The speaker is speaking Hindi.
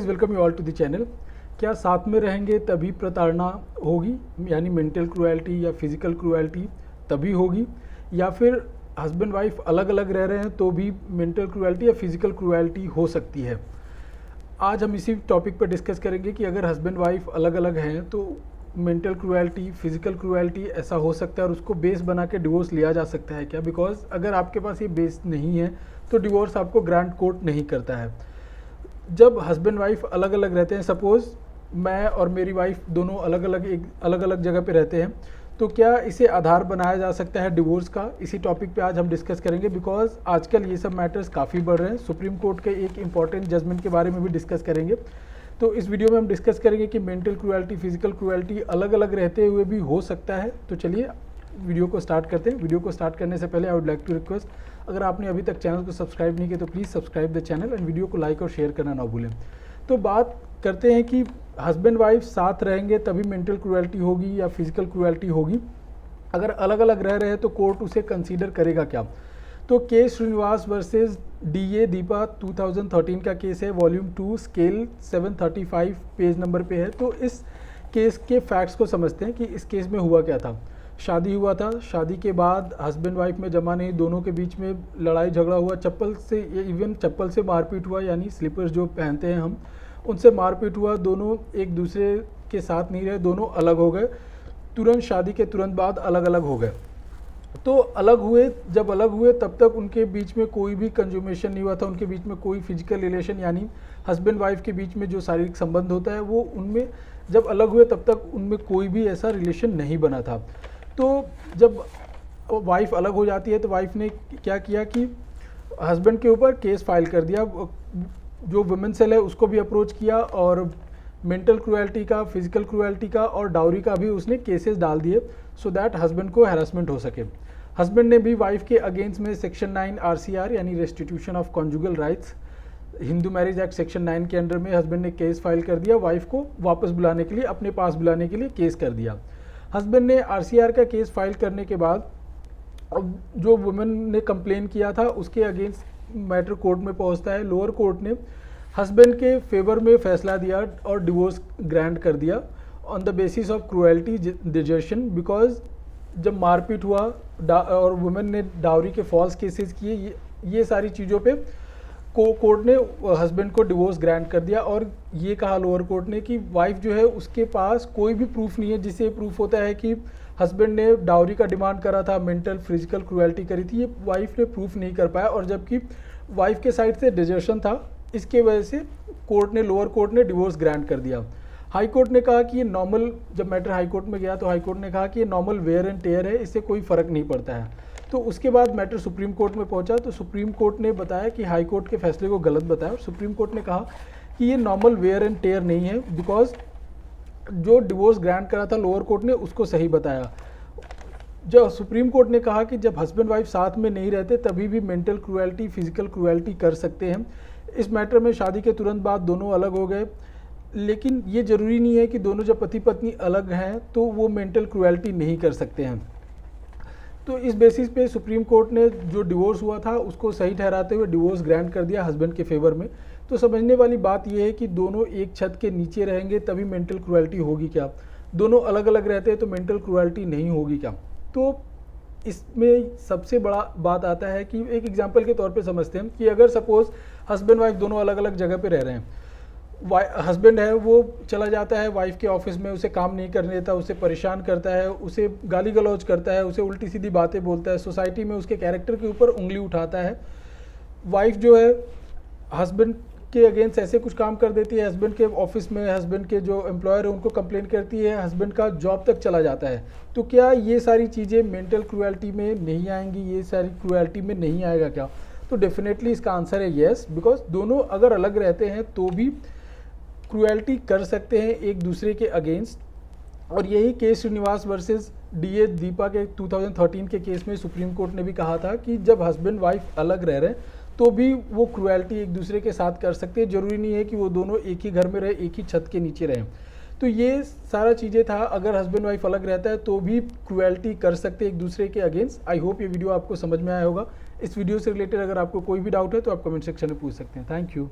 Welcome you all to the channel. क्या साथ में रहेंगे तभी प्रताड़ना होगी, यानी मेंटल क्रूएल्टी या फिजिकल क्रूएल्टी तभी होगी, या फिर हस्बैंड वाइफ अलग अलग रह रहे हैं तो भी मेंटल क्रूएल्टी या फिजिकल क्रूएल्टी हो सकती है। आज हम इसी टॉपिक पर डिस्कस करेंगे कि अगर हस्बैंड वाइफ अलग अलग हैं तो मेंटल क्रूएल्टी, फिजिकल क्रूएल्टी ऐसा हो सकता है और उसको बेस बना के डिवोर्स लिया जा सकता है क्या? बिकॉज अगर आपके पास ये बेस नहीं है तो डिवोर्स आपको ग्रांट कोर्ट नहीं करता है। जब हस्बैंड वाइफ अलग अलग रहते हैं, सपोज़ मैं और मेरी वाइफ दोनों अलग अलग जगह पे रहते हैं, तो क्या इसे आधार बनाया जा सकता है डिवोर्स का? इसी टॉपिक पे आज हम डिस्कस करेंगे, बिकॉज आजकल ये सब मैटर्स काफ़ी बढ़ रहे हैं। सुप्रीम कोर्ट के एक इंपॉर्टेंट जजमेंट के बारे में भी डिस्कस करेंगे। तो इस वीडियो में हम डिस्कस करेंगे कि मेंटल क्रूएल्टी, फिजिकल क्रूएल्टी अलग अलग रहते हुए भी हो सकता है। तो चलिए वीडियो को स्टार्ट करते हैं। वीडियो को स्टार्ट करने से पहले I would like to request, अगर आपने अभी तक चैनल को सब्सक्राइब नहीं किया तो please subscribe the channel and video को लाइक और शेयर करना ना भूलें। तो बात करते हैं कि हस्बैंड वाइफ साथ रहेंगे तभी मेंटल क्रूएल्टी होगी या फिजिकल क्रूएल्टी होगी। अगर अलग अलग रह रहे हैं तो कोर्ट उसे कंसीडर करेगा क्या? तो के श्रीनिवास वर्सेस DA दीपा 2013 का केस है, वॉल्यूम 2, स्केल 735 पेज नंबर पे है। तो इस केस के फैक्ट्स को समझते हैं कि इस केस में हुआ क्या था। शादी हुआ था, शादी के बाद हस्बैंड वाइफ में जमा नहीं, दोनों के बीच में लड़ाई झगड़ा हुआ, चप्पल से, इवन चप्पल से मारपीट हुआ, यानी स्लीपर्स जो पहनते हैं हम, उनसे मारपीट हुआ। दोनों एक दूसरे के साथ नहीं रहे, दोनों अलग हो गए। तुरंत शादी के तुरंत बाद अलग अलग हो गए। तो अलग हुए, जब अलग हुए तब तक उनके बीच में कोई भी कंज्यूमेशन नहीं हुआ था, उनके बीच में कोई फिजिकल रिलेशन, यानी हस्बैंड वाइफ के बीच में जो शारीरिक संबंध होता है वो उनमें, जब अलग हुए तब तक उनमें कोई भी ऐसा रिलेशन नहीं बना था। तो जब वाइफ अलग हो जाती है तो वाइफ ने क्या किया कि हस्बैंड के ऊपर केस फाइल कर दिया। जो वुमेन सेल है उसको भी अप्रोच किया और मेंटल क्रूएल्टी का, फिजिकल क्रूएल्टी का और डाउरी का भी उसने केसेस डाल दिए, सो दैट हस्बैंड को हैरेसमेंट हो सके। हस्बैंड ने भी वाइफ के अगेंस्ट में सेक्शन 9 RCR यानी restitution of conjugal rights, Hindu marriage act section 9 के अंडर में हस्बैंड ने केस फाइल कर दिया। वाइफ को वापस बुलाने के लिए, अपने पास बुलाने के लिए केस कर दिया। हस्बैंड ने RCR का केस फाइल करने के बाद अब जो वुमेन ने कंप्लेन किया था उसके अगेंस्ट मैटर कोर्ट में पहुंचता है। लोअर कोर्ट ने हस्बैंड के फेवर में फैसला दिया और डिवोर्स ग्रांट कर दिया on the basis of cruelty desertion. Because जब मारपीट हुआ और वुमेन ने डाउरी के फॉल्स केसेस किए, ये सारी चीज़ों पे कोर्ट ने हस्बैंड को डिवोर्स ग्रांट कर दिया। और ये कहा लोअर कोर्ट ने कि वाइफ जो है उसके पास कोई भी प्रूफ नहीं है जिससे प्रूफ होता है कि हस्बैंड ने डाउरी का डिमांड करा था, मेंटल फिजिकल क्रूएल्टी करी थी, ये वाइफ ने प्रूफ नहीं कर पाया। और जबकि वाइफ के साइड से डिजर्शन था, इसके वजह से लोअर कोर्ट ने डिवोर्स ग्रांट कर दिया। हाई कोर्ट ने कहा कि ये नॉर्मल, जब मैटर हाई कोर्ट में गया तो हाई कोर्ट ने कहा कि ये नॉर्मल वेयर एंड टेयर है, इससे कोई फ़र्क नहीं पड़ता है। तो उसके बाद मैटर सुप्रीम कोर्ट में पहुंचा तो सुप्रीम कोर्ट ने बताया कि हाई कोर्ट के फैसले को गलत बताया और सुप्रीम कोर्ट ने कहा कि ये नॉर्मल वेयर एंड टेयर नहीं है, बिकॉज जो डिवोर्स ग्रांट करा था लोअर कोर्ट ने उसको सही बताया। जो सुप्रीम कोर्ट ने कहा कि जब हस्बैंड वाइफ साथ में नहीं रहते तभी भी मेंटल क्रूएल्टी, फिजिकल क्रूएल्टी कर सकते हैं। इस मैटर में शादी के तुरंत बाद दोनों अलग हो गए, लेकिन ये ज़रूरी नहीं है कि दोनों जब पति पत्नी अलग हैं तो वो मेंटल क्रूएल्टी नहीं कर सकते हैं। तो इस बेसिस पे सुप्रीम कोर्ट ने जो डिवोर्स हुआ था उसको सही ठहराते हुए डिवोर्स ग्रांट कर दिया हस्बैंड के फेवर में। तो समझने वाली बात यह है कि दोनों एक छत के नीचे रहेंगे तभी मेंटल क्रूएल्टी होगी क्या? दोनों अलग अलग रहते हैं तो मेंटल क्रूएल्टी नहीं होगी क्या? तो इसमें सबसे बड़ा बात आता है कि एक एग्जांपल के तौर पे समझते हैं कि अगर सपोज हस्बैंड वाइफ दोनों अलग अलग जगह पे रह रहे हैं, हस्बैंड है वो चला जाता है वाइफ के ऑफिस में, उसे काम नहीं करने देता, उसे परेशान करता है, उसे गाली गलौज करता है, उसे उल्टी सीधी बातें बोलता है, सोसाइटी में उसके कैरेक्टर के ऊपर उंगली उठाता है। वाइफ जो है हस्बैंड के अगेंस्ट ऐसे कुछ काम कर देती है, हस्बैंड के ऑफिस में हस्बैंड के जो एम्प्लॉयर है उनको कंप्लेन करती है, हस्बैंड का जॉब तक चला जाता है। तो क्या ये सारी चीज़ें मेंटल क्रूएल्टी में नहीं आएंगी? ये सारी क्रूएल्टी में नहीं आएगा क्या? तो डेफिनेटली इसका आंसर है येस, बिकॉज दोनों अगर अलग रहते हैं तो भी क्रूएल्टी कर सकते हैं एक दूसरे के अगेंस्ट। और यही के श्रीनिवास वर्सेस DA दीपा के 2013 के केस में सुप्रीम कोर्ट ने भी कहा था कि जब हस्बैंड वाइफ अलग रह रहे हैं तो भी वो क्रूएल्टी एक दूसरे के साथ कर सकते हैं। ज़रूरी नहीं है कि वो दोनों एक ही घर में रहे, एक ही छत के नीचे रहें। तो ये सारा चीज़ें था, अगर हस्बैंड वाइफ अलग रहता है तो भी क्रूएल्टी कर सकते हैं एक दूसरे के अगेंस्ट। आई होप ये वीडियो आपको समझ में आया होगा। इस वीडियो से रिलेटेड अगर आपको कोई भी डाउट है तो आप कमेंट सेक्शन में पूछ सकते हैं। Thank you.